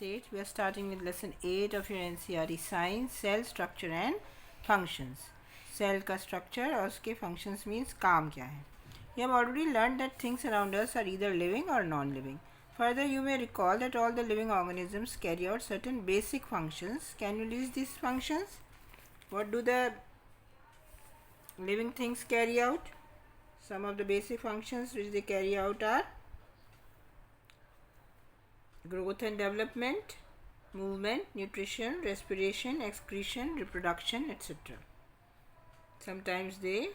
8, we are starting with lesson 8 of your NCERT science, cell structure and functions. Cell का structure और उसके functions means काम क्या है. You have already learned that things around us are either living or non-living. Further, you may recall that all the living organisms carry out certain basic functions. Can you list these functions? What do the living things carry out? Some of the basic functions which they carry out are growth and development, movement, nutrition, respiration, excretion, reproduction, etc. Sometimes they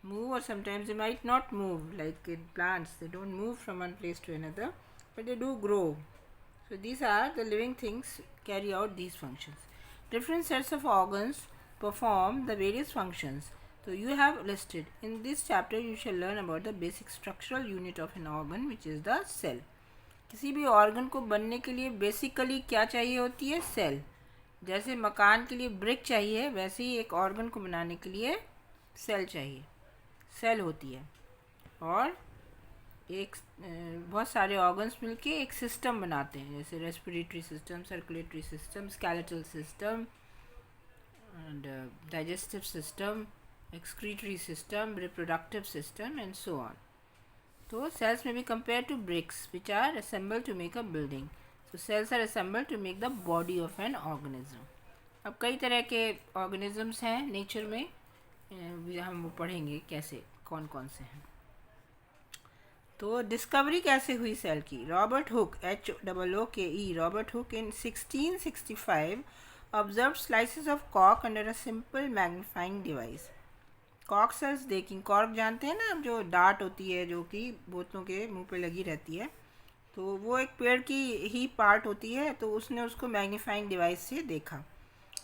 move or sometimes they might not move, like in plants. They don't move from one place to another, but they do grow. So these are the living things carry out these functions. Different sets of organs perform the various functions. So you have listed. In this chapter you shall learn about the basic structural unit of an organ, which is the cell. किसी भी organ को बनने के लिए basically क्या चाहिए होती है? सेल. जैसे मकान के लिए ब्रिक चाहिए, वैसे ही एक ऑर्गन को बनाने के लिए सेल चाहिए. सेल होती है और एक बहुत सारे ऑर्गन्स मिलके एक सिस्टम बनाते हैं, जैसे respiratory system, circulatory system, skeletal system and digestive system, excretory system, reproductive system and so on. So cells may be compared to bricks which are assembled to make a building. So cells are assembled to make the body of an organism. अब कई तरह के organisms हैं nature में, हम वो पढ़ेंगे कैसे कौन कौन से हैं. तो डिस्कवरी कैसे हुई सेल की? Robert Hooke, HOOKE, Robert Hooke in 1665 observed slices of cork under a simple magnifying device. Cork cells देखी. कॉर्क जानते हैं ना, अब जो डार्ट होती है जो कि बोतलों के मुंह पे लगी रहती है, तो वो एक पेड़ की ही पार्ट होती है. तो उसने उसको मैग्नीफाइंग डिवाइस से देखा.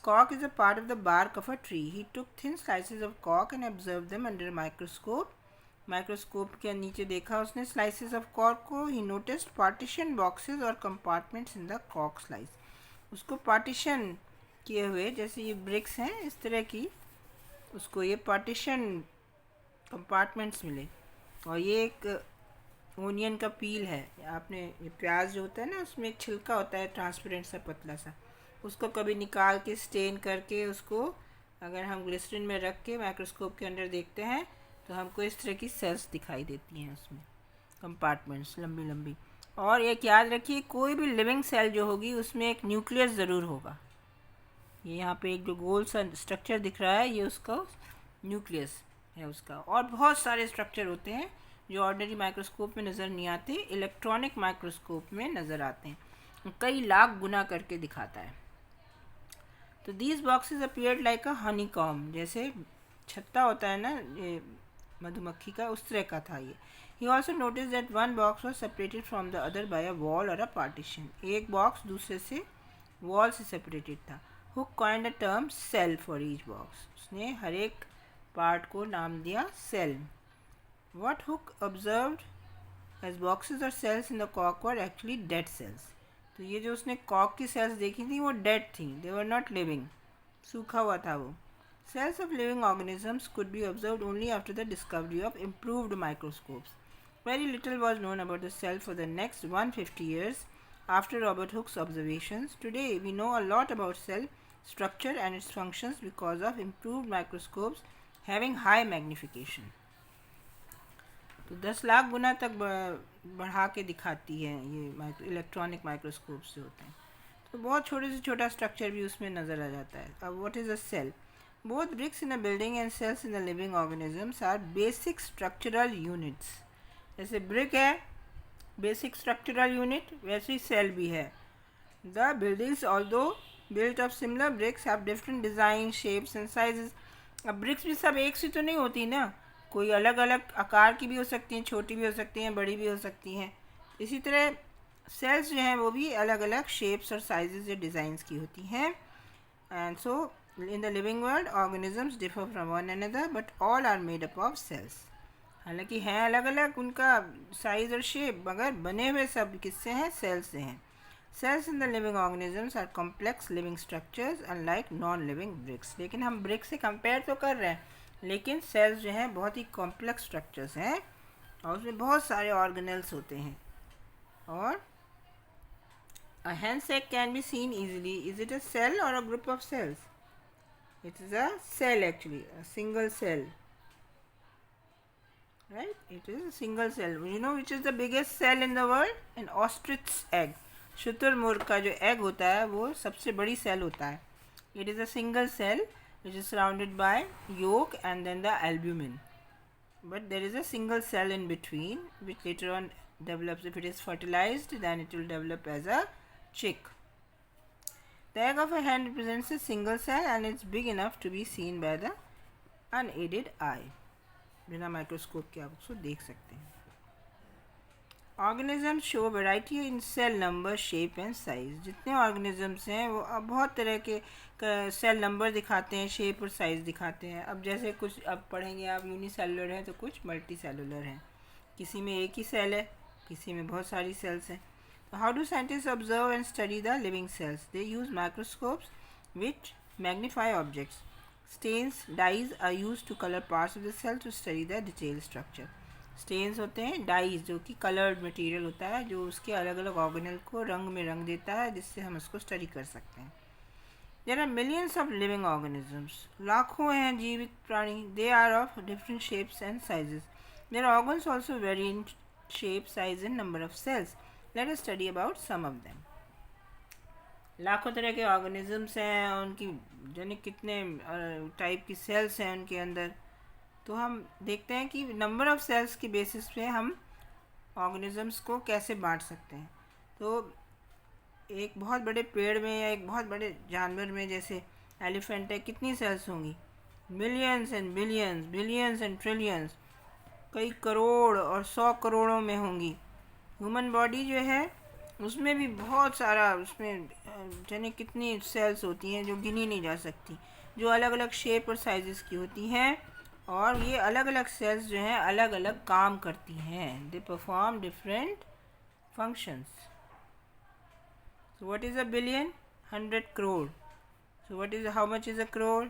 Cork is a part of the bark of a tree. He took thin slices of cork and observe them under microscope. Microscope के नीचे देखा उसने स्लाइसेस ऑफ कॉर्क को. ही नोटिस्ड पार्टीशन बॉक्सेस और compartments in the cork slice. उसको partition किए हुए, जैसे ये ब्रिक्स हैं इस तरह की, उसको ये पार्टीशन कंपार्टमेंट्स मिले. और ये एक ओनियन का पील है. आपने ये प्याज जो होता है ना, उसमें एक छिलका होता है ट्रांसपेरेंट सा पतला सा, उसको कभी निकाल के स्टेन करके उसको अगर हम ग्लिसरीन में रख के माइक्रोस्कोप के अंदर देखते हैं तो हमको इस तरह की सेल्स दिखाई देती हैं उसमें, कंपार्टमेंट्स लंबी लंबी. और एक याद रखिए, कोई भी लिविंग सेल जो होगी उसमें एक न्यूक्लियस ज़रूर होगा. ये यहाँ पे एक जो गोल सा स्ट्रक्चर दिख रहा है, ये उसका न्यूक्लियस है उसका. और बहुत सारे स्ट्रक्चर होते हैं जो ऑर्डिनरी माइक्रोस्कोप में नज़र नहीं आते, इलेक्ट्रॉनिक माइक्रोस्कोप में नज़र आते हैं. कई लाख गुना करके दिखाता है. तो these boxes appeared like a Honey com. जैसे छत्ता होता है ना ये मधुमक्खी का, उस तरह का था ये. He also notice that one box was separated from the other by a wall और अ पार्टीशन. एक बॉक्स दूसरे से वॉल से सेपरेटेड था. Hook coined a term cell for each box. उसने हर एक पार्ट को नाम दिया cell. What Hook observed as boxes or cells in the cork were actually dead cells. तो ये जो उसने कॉर्क की सेल्स देखी थी वो डेड थी. They were not living. सूखा हुआ था वो. Cells of living organisms could be observed only after the discovery of improved microscopes. Very little was known about the cell for the next 150 years after Robert Hooke's observations. Today we know a lot about cell structure and its functions because of improved microscopes having high magnification. तो 10 लाख गुना तक बढ़ा के दिखाती है ये electronic microscope से होते हैं. तो बहुत छोटे से छोटा स्ट्रक्चर भी उसमें नज़र आ जाता है. अब what is a cell? Both bricks in a building and cells in the living organisms are basic structural units. जैसे ब्रिक है बेसिक स्ट्रक्चरल यूनिट, वैसे ही सेल भी है. The buildings although built of similar bricks have different design, shapes and sizes. अब BRICS भी सब एक सी तो नहीं होती ना, कोई अलग अलग आकार की भी हो सकती हैं, छोटी भी हो सकती हैं, बड़ी भी हो सकती हैं. इसी तरह सेल्स जो हैं वो भी अलग अलग शेप्स और साइजेस या डिज़ाइंस की होती हैं. And so in the living world organisms differ from one another but all are made up of cells. हालांकि हैं अलग अलग उनका साइज़ और शेप, मगर बने हुए सब किससे हैं? सेल्स से हैं. Cells in the living organisms are complex living structures unlike non-living bricks. लेकिन हम ब्रिक से कंपेयर तो कर रहे हैं, लेकिन सेल्स जो हैं बहुत ही कॉम्प्लेक्स स्ट्रक्चर्स हैं और उसमें बहुत सारे ऑर्गेनल्स होते हैं. और A hen's egg can be seen easily. Is it a cell or a group of cells? It is a cell actually, a single cell. Right? It is a single cell. You know which is the biggest cell in the world? An ostrich's egg. शुतुरमुर्ग का जो egg होता है वो सबसे बड़ी cell होता है. It is a single cell which is surrounded by yolk and then the albumin. But there is a single cell in between which later on develops. If it is fertilized, then it will develop as a chick. The egg of a hen represents a single cell and it's big enough to be seen by the unaided eye. बिना microscope के आप उसको देख सकते हैं. Organisms show variety in cell number, shape and size. जितने organisms हैं वो अब बहुत तरह के सेल नंबर दिखाते हैं, शेप और साइज दिखाते हैं. अब जैसे कुछ अब पढ़ेंगे आप यूनिसेलुलर हैं तो कुछ मल्टी सेलुलर हैं. किसी में एक ही सेल है, किसी में बहुत सारी सेल्स हैं. How do scientist observe and study the living cells? They use microscopes which magnify objects. Stains, dyes are used to color parts of the cell to study the detailed structure. Stains होते हैं dyes जो कि colored material होता है जो उसके अलग अलग ऑर्गेनल को रंग में रंग देता है जिससे हम उसको स्टडी कर सकते हैं. There are millions of living organisms. लाखों हैं जीवित प्राणी. They are of different shapes and sizes. Their organs also vary in shape, size and number of cells. Let us study about some of them. लाखों तरह के organisms हैं, उनकी जाने कितने टाइप की सेल्स हैं उनके अंदर. तो हम देखते हैं कि नंबर ऑफ़ सेल्स की बेसिस पे हम ऑर्गेनिजम्स को कैसे बांट सकते हैं. तो एक बहुत बड़े पेड़ में या एक बहुत बड़े जानवर में जैसे एलिफेंट है, कितनी सेल्स होंगी? Millions and billions, billions and trillions, कई करोड़ और 100 करोड़ों में होंगी. ह्यूमन बॉडी जो है उसमें भी बहुत सारा, उसमें जाने कितनी सेल्स होती हैं जो गिनी नहीं जा सकती, जो अलग अलग शेप और साइजेस की होती हैं. और ये अलग अलग सेल्स जो हैं अलग अलग काम करती हैं. They perform different functions. So what is a billion? 100 crore. So what is, how much is a crore?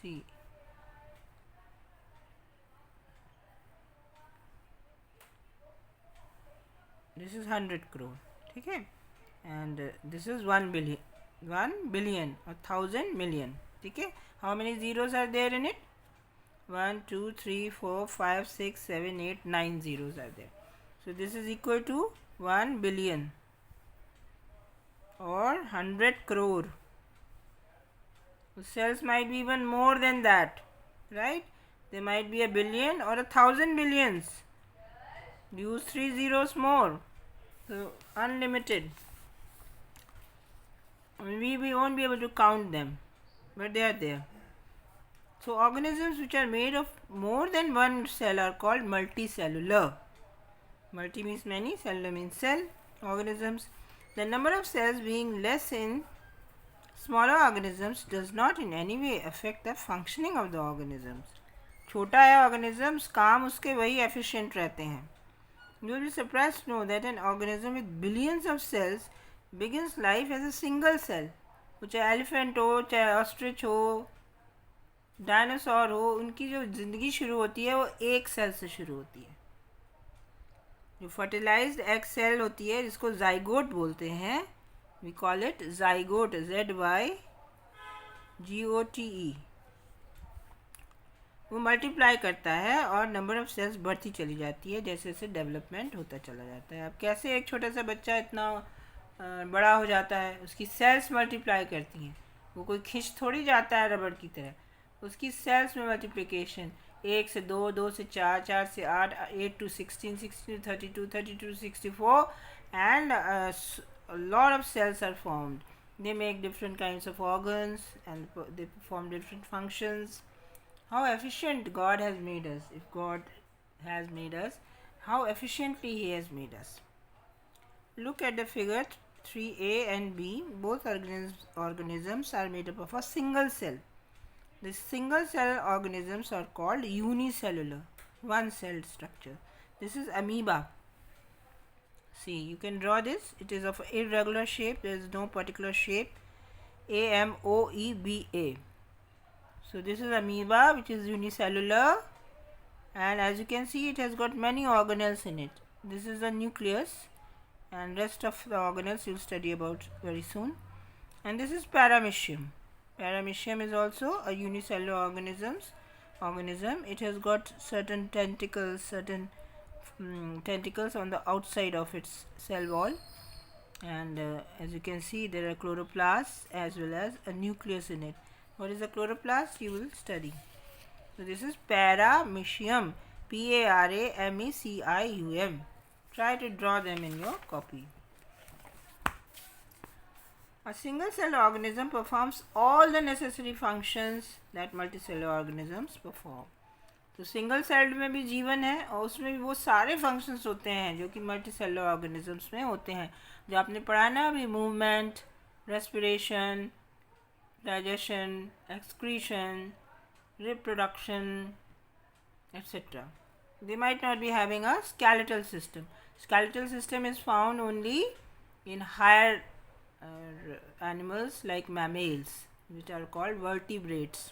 See, this is 100 crore. ठीक है. And this is 1 billion. 1 billion और 1000 मिलियन. ठीक है. How many zeros are there in it? 1 2 3 4 5 6 7 8 9 zeros are there. So this is equal to 1 billion or 100 crore. The cells might be even more than that, right? They might be a billion or 1,000 billions. Use 3 zeros more. So unlimited. We won't be able to count them, but they are there. So organisms which are made of more than one cell are called multicellular. Multi means many, cellular means cell. Organisms. The number of cells being less in smaller organisms does not in any way affect the functioning of the organisms. छोटा है organisms, काम उसके वही efficient रहते हैं. You will be surprised to know that an organism with billions of cells begins life as a single cell. वो चाहे elephant हो, चाहे ऑस्ट्रिच हो, डायनासोर हो, उनकी जो ज़िंदगी शुरू होती है वो एक सेल से शुरू होती है. जो फर्टिलाइज्ड एग सेल होती है जिसको जाइगोट बोलते हैं, we call it zygote, ZYGOTE. वो मल्टीप्लाई करता है और नंबर ऑफ़ सेल्स बढ़ती चली जाती है जैसे जैसे डेवलपमेंट होता चला जाता है. अब कैसे एक छोटा सा बच्चा इतना बड़ा हो जाता है? उसकी सेल्स मल्टीप्लाई करती हैं. वो कोई खींच थोड़ी जाता है रबड़ की तरह. उसकी सेल्स में मल्टीप्लिकेशन 1 से 2, 2 से 4, 4 से 8, 8 to 16, 16 to 32, 32 to 64 and a lot of cells are formed. They make different kinds of organs and they perform different functions. How efficient God has made us. If God has made us, how efficiently He has made us. Look at the figure 3A and B. Both organisms are made up of a single cell. The single cell organisms are called unicellular, one cell structure. This is amoeba. See, you can draw this. It is of irregular shape. There is no particular shape. AMOEBA. So this is amoeba, which is unicellular, and as you can see it has got many organelles in it. This is the nucleus and rest of the organelles you'll study about very soon. And this is Paramecium. Paramecium is also a unicellular organism. It has got certain tentacles on the outside of its cell wall, and as you can see, there are chloroplasts as well as a nucleus in it. What is a chloroplast? You will study. So this is Paramecium. Paramecium. Try to draw them in your copy. A single cell organism performs all the necessary functions that multicellular organisms perform. तो single celled में भी जीवन है और उसमें भी वो सारे फंक्शंस होते हैं जो कि मल्टी सेलुलर ऑर्गेनिजम्स में होते हैं, जो आपने पढ़ा ना अभी, movement, respiration, digestion, excretion, reproduction etc. They might not be having a skeletal system. Skeletal system is found only in higher animals like mammals, which are called vertebrates.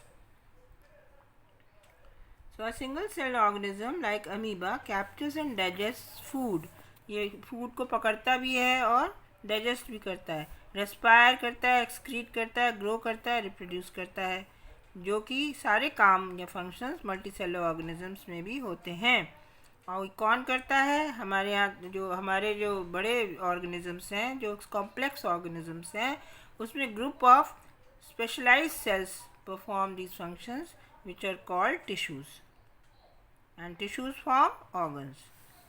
So a single cell organism like amoeba captures and digests food. ये food को पकड़ता भी है और digest भी करता है, respire करता है, एक्सक्रीट करता है, ग्रो करता है, रिप्रोड्यूस करता है, जो कि सारे काम या फंक्शंस मल्टीसेलुलर ऑर्गेनिजम्स में भी होते हैं. और कौन करता है? हमारे यहाँ हमारे जो बड़े ऑर्गेनिजम्स हैं, जो कॉम्प्लेक्स ऑर्गेनिजम्स हैं, उसमें group of specialised cells perform these functions which are called tissues, and tissues form organs.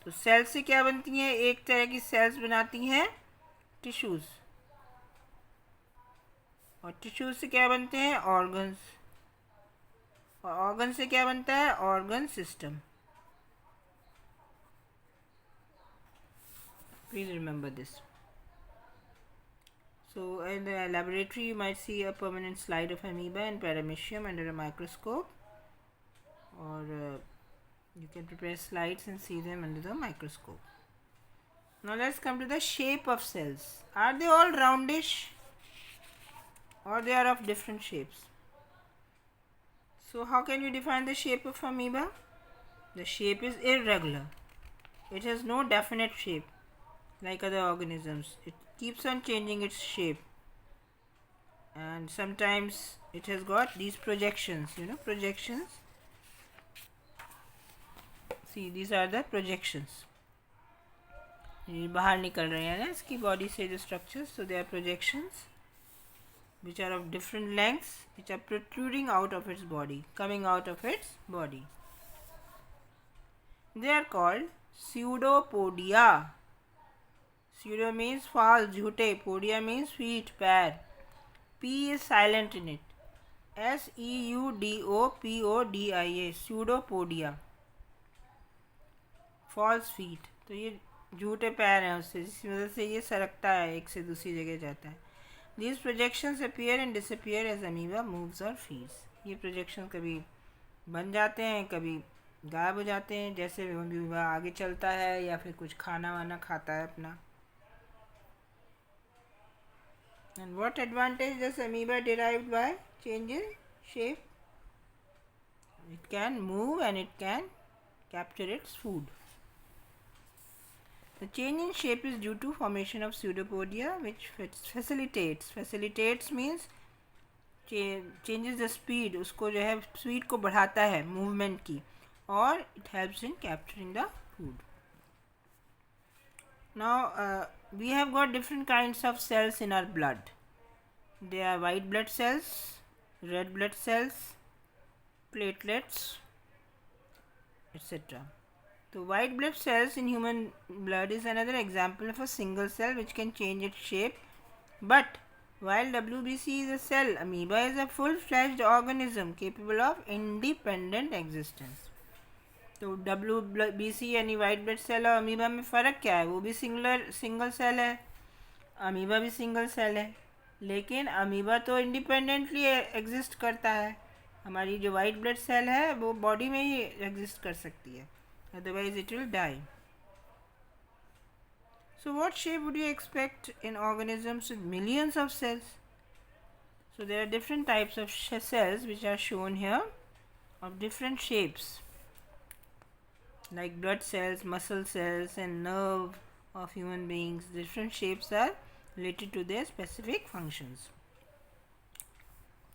तो सेल से क्या बनती हैं? एक तरह की सेल्स बनाती हैं टिश्यूज़, और टिश्यूज से क्या बनते हैं? ऑर्गन्स, और ऑर्गन से क्या बनता है? Organ system. Please remember this. So in the laboratory you might see a permanent slide of amoeba and paramecium under a microscope, or you can prepare slides and see them under the microscope. Now let's come to the shape of cells. Are they all roundish or they are of different shapes? So how can you define the shape of amoeba? The shape is irregular. It has no definite shape like other organisms. It keeps on changing its shape, and sometimes it has got these projections, projections. See, these are the projections. ये बाहर निकल रहे हैं ना इसकी body से जो structures, so they are projections which are of different lengths, which are protruding out of its body, coming out of its body. They are called pseudopodia. Pseudo means false, झूठे. Podia means feet, पैर. P is silent in it. Pseudopodia. Pseudopodia. False feet. तो ये झूठे पैर हैं उससे, जिसकी वजह से ये सरकता है, एक से दूसरी जगह जाता है. These projections appear and disappear as amoeba moves or feeds. ये projections कभी बन जाते हैं, कभी गायब हो जाते हैं, जैसे अमीबा आगे चलता है या फिर कुछ खाना वाना खाता है अपना. And what advantage does amoeba derive by change in shape? It can move and it can capture its food. The change in shape is due to formation of pseudopodia, which facilitates means changes the speed, उसको जो है speed को बढ़ाता है movement की, और it helps in capturing the food. Now we have got different kinds of cells in our blood. They are white blood cells, red blood cells, platelets, etc. So white blood cells in human blood is another example of a single cell which can change its shape. But while WBC is a cell, amoeba is a full-fledged organism capable of independent existence. तो WBC यानी white blood cell और amoeba में फ़र्क क्या है? वो भी single cell है, अमीबा भी सिंगल सेल है, लेकिन अमीबा तो इंडिपेंडेंटली एग्जिस्ट करता है. हमारी जो वाइट ब्लड सेल है वो बॉडी में ही एग्जिस्ट कर सकती है, otherwise it will die. So what shape would you expect in organisms with millions of cells? So there are different types of cells which are shown here of different shapes, like blood cells, muscle cells, and nerve of human beings. Different shapes are related to their specific functions.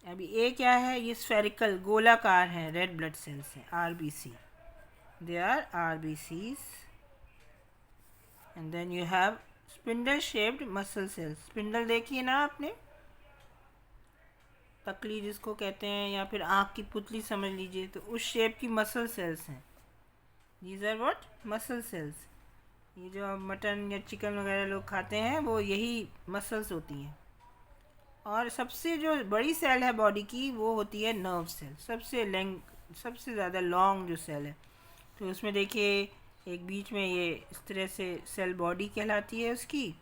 अभी ए क्या है, ये spherical गोलाकार है, red blood cells हैं, RBC. They are RBCs. And then you have spindle shaped muscle cells. Spindle देखिए ना आपने, तकली जिसको कहते हैं, या फिर आँख की पुतली समझ लीजिए, तो उस शेप की मसल सेल्स हैं. These are what, muscle cells. ये जो मटन या चिकन वगैरह लोग खाते हैं वो यही मसल्स होती हैं. और सबसे जो बड़ी सेल है बॉडी की वो होती है नर्व सेल. सबसे ज़्यादा लॉन्ग जो सेल है. तो उसमें देखिए एक बीच में ये इस तरह से सेल बॉडी कहलाती है उसकी,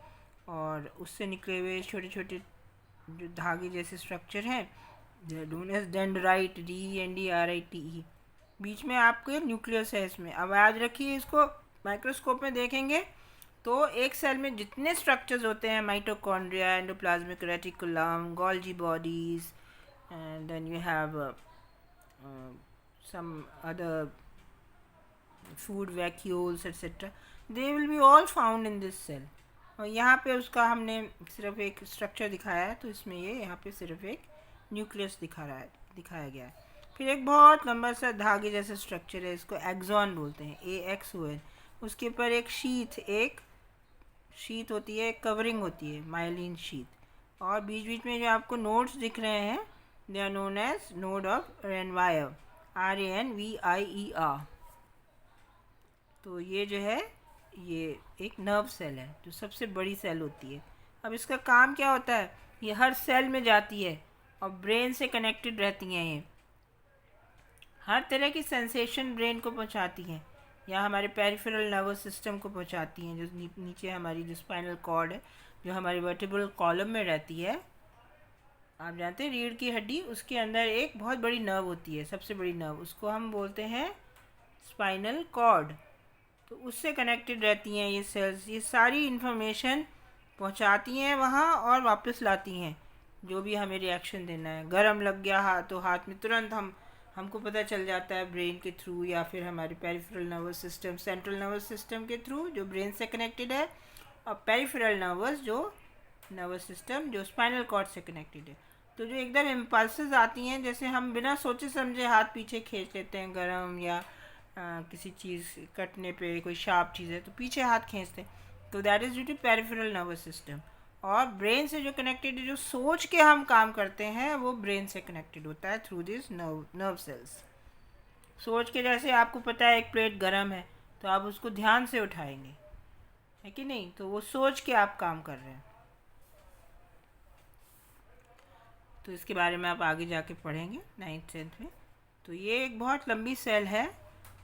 और उससे निकले हुए छोटे छोटे जो धागे जैसे स्ट्रक्चर हैं, नोन एज डेंड्राइट, DENDRITE. बीच में आपके न्यूक्लियस है इसमें. अब याद रखिए, इसको माइक्रोस्कोप में देखेंगे तो एक सेल में जितने स्ट्रक्चर्स होते हैं, mitochondria, endoplasmic reticulum, Golgi bodies, and then you have some other food vacuoles etcetera, they will be all found in this cell. और यहाँ पे उसका हमने सिर्फ एक स्ट्रक्चर दिखाया है, तो इसमें ये यहाँ पे सिर्फ एक न्यूक्लियस दिखाया गया है. फिर एक बहुत लंबा सा धागे जैसा स्ट्रक्चर है, इसको एक्सॉन बोलते हैं, AXON. उसके ऊपर एक शीट होती है, एक कवरिंग होती है, माइलिन शीट. और बीच बीच में जो आपको नोड्स दिख रहे हैं, they are known as node of Ranvier, RANVIER. तो ये जो है ये एक नर्व सेल है जो सबसे बड़ी सेल होती है. अब इसका काम क्या होता है, ये हर सेल में जाती है और ब्रेन से कनेक्टेड रहती हैं. ये हर तरह की सेंसेशन ब्रेन को पहुंचाती हैं, या हमारे पेरिफेरल नर्वस सिस्टम को पहुंचाती हैं, जो नीचे हमारी जो स्पाइनल कॉर्ड है, जो हमारी वर्टिब्रल कॉलम में रहती है. आप जानते हैं रीढ़ की हड्डी, उसके अंदर एक बहुत बड़ी नर्व होती है, सबसे बड़ी नर्व, उसको हम बोलते हैं स्पाइनल कॉर्ड. तो उससे कनेक्टेड रहती हैं ये सेल्स. ये सारी इन्फॉर्मेशन पहुंचाती हैं वहाँ और वापस लाती हैं जो भी हमें रिएक्शन देना है. गरम लग गया हाथ, तो हाथ में तुरंत हमको पता चल जाता है ब्रेन के थ्रू, या फिर हमारे peripheral nervous system, central nervous system के थ्रू जो ब्रेन से कनेक्टेड है, और पेरिफेरल नर्वस सिस्टम जो स्पाइनल कॉर्ड से कनेक्टेड है. तो जो एकदम इम्पल्सेस आती हैं, जैसे हम बिना सोचे समझे हाथ पीछे खींच लेते हैं गरम, या किसी चीज़ कटने पे कोई शार्प चीज़ है तो पीछे हाथ खींचते हैं, तो that is due to peripheral nervous system. और ब्रेन से जो कनेक्टेड है, जो सोच के हम काम करते हैं, वो ब्रेन से कनेक्टेड होता है थ्रू दिस नर्व सेल्स. सोच के, जैसे आपको पता है एक प्लेट गरम है, तो आप उसको ध्यान से उठाएंगे, है कि नहीं, तो वो सोच के आप काम कर रहे हैं. तो इसके बारे में आप आगे जाके पढ़ेंगे 9th 10th में. तो ये एक बहुत लंबी सेल है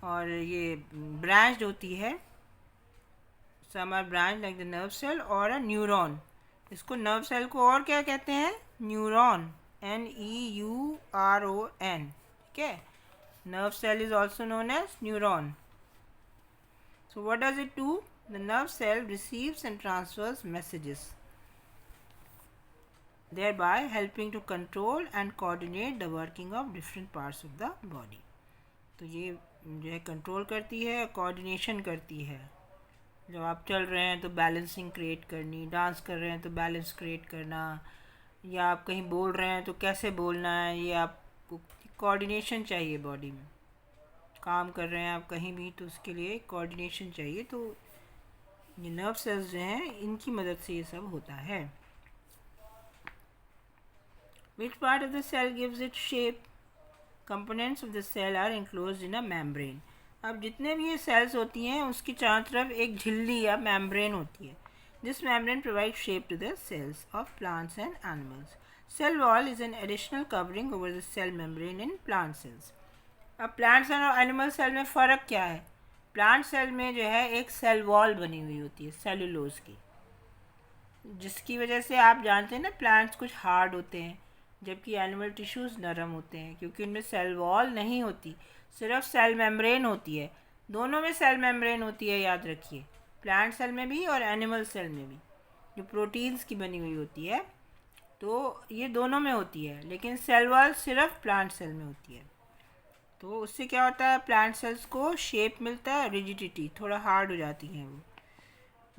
और ये ब्रांच्ड होती है. Some are branch like the nerve cell और अ न्यूरॉन. इसको नर्व सेल को और क्या कहते हैं, न्यूरॉन, NEURON. ठीक है, nerve cell is also known as neuron. So what does it do, the nerve cell receives and transfers messages, thereby helping to control and coordinate the working of different parts of the body. तो ये जो है control करती है, coordination करती है. जब आप चल रहे हैं तो बैलेंसिंग क्रिएट करनी, डांस कर रहे हैं तो बैलेंस क्रिएट करना, या आप कहीं बोल रहे हैं तो कैसे बोलना है, ये आपको कोऑर्डिनेशन चाहिए. बॉडी में काम कर रहे हैं आप कहीं भी, तो उसके लिए कोऑर्डिनेशन चाहिए. तो ये नर्व सेल्स जो हैं, इनकी मदद से ये सब होता है. Which part of the cell gives it shape? Components of the cell are enclosed in a membrane. अब जितने भी ये सेल्स होती हैं, उसकी चारों तरफ एक झिल्ली या membrane होती है. This membrane provides shape to the cells of plants and animals. Cell wall is an additional covering over the cell membrane in plant cells. अब plants और animal cell में फ़र्क क्या है? Plant cell में जो है एक cell wall बनी हुई होती है cellulose की, जिसकी वजह से आप जानते हैं ना plants कुछ hard होते हैं, जबकि एनिमल टिश्यूज़ नरम होते हैं, क्योंकि उनमें सेल वॉल नहीं होती, सिर्फ सेल मेम्ब्रेन होती है. दोनों में सेल मेम्ब्रेन होती है, याद रखिए, प्लांट सेल में भी और एनिमल सेल में भी, जो प्रोटीन्स की बनी हुई होती है. तो ये दोनों में होती है, लेकिन सेल वॉल सिर्फ प्लांट सेल में होती है. तो उससे क्या होता है, प्लांट सेल्स को शेप मिलता है, रिजिडिटी, थोड़ा हार्ड हो जाती हैं वो.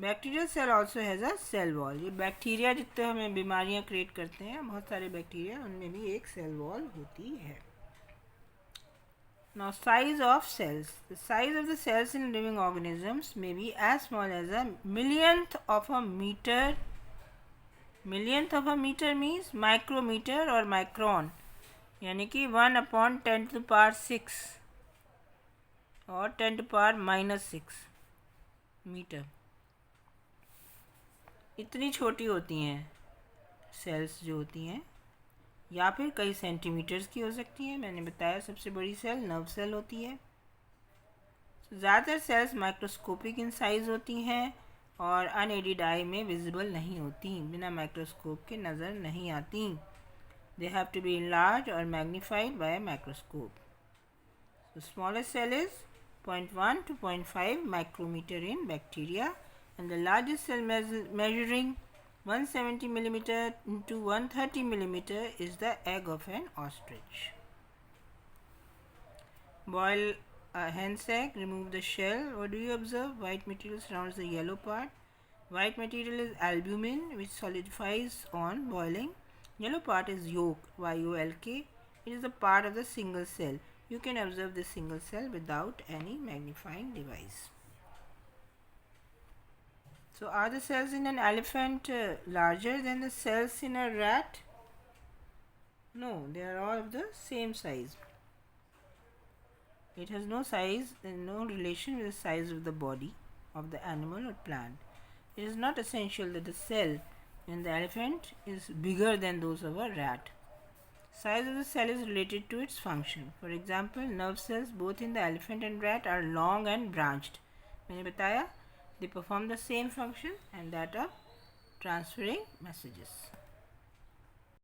Bacterial cell also has a cell wall. ये बैक्टीरिया जितने हमें बीमारियां क्रिएट करते हैं, बहुत सारे बैक्टीरिया, उनमें भी एक सेल वॉल होती है. Now, size of cells. The size of the cells in living organisms may be as small as a millionth of a meter. Millionth of a meter means micrometer or micron, यानी कि 1/10⁻⁶ और 10⁻⁻⁶ metre. इतनी छोटी होती हैं sales जो होती हैं, या फिर कई सेंटीमीटर्स की हो सकती है. मैंने बताया सबसे बड़ी सेल नर्व सेल होती है. ज़्यादातर सेल्स माइक्रोस्कोपिक इन साइज़ होती हैं और अनएडेड आई में विजिबल नहीं होती, बिना माइक्रोस्कोप के नज़र नहीं आती. They have to be enlarge और magnified by microscope. The smallest cell is 0.1 to 0.5 micrometer in bacteria, and the largest cell measuring 170 millimeter into 130 millimeter is the egg of an ostrich. Boil a hen's egg, remove the shell. What do you observe? White material surrounds the yellow part. White material is albumin, which solidifies on boiling. Yellow part is yolk, YOLK. It is a part of the single cell. You can observe the single cell without any magnifying device. So, are the cells in an elephant larger than the cells in a rat? No, they are all of the same size. It has no size and no relation with the size of the body of the animal or plant. It is not essential that the cell in the elephant is bigger than those of a rat. Size of the cell is related to its function. For example, nerve cells both in the elephant and rat are long and branched. मैंने बताया, they perform the same function and that of transferring messages.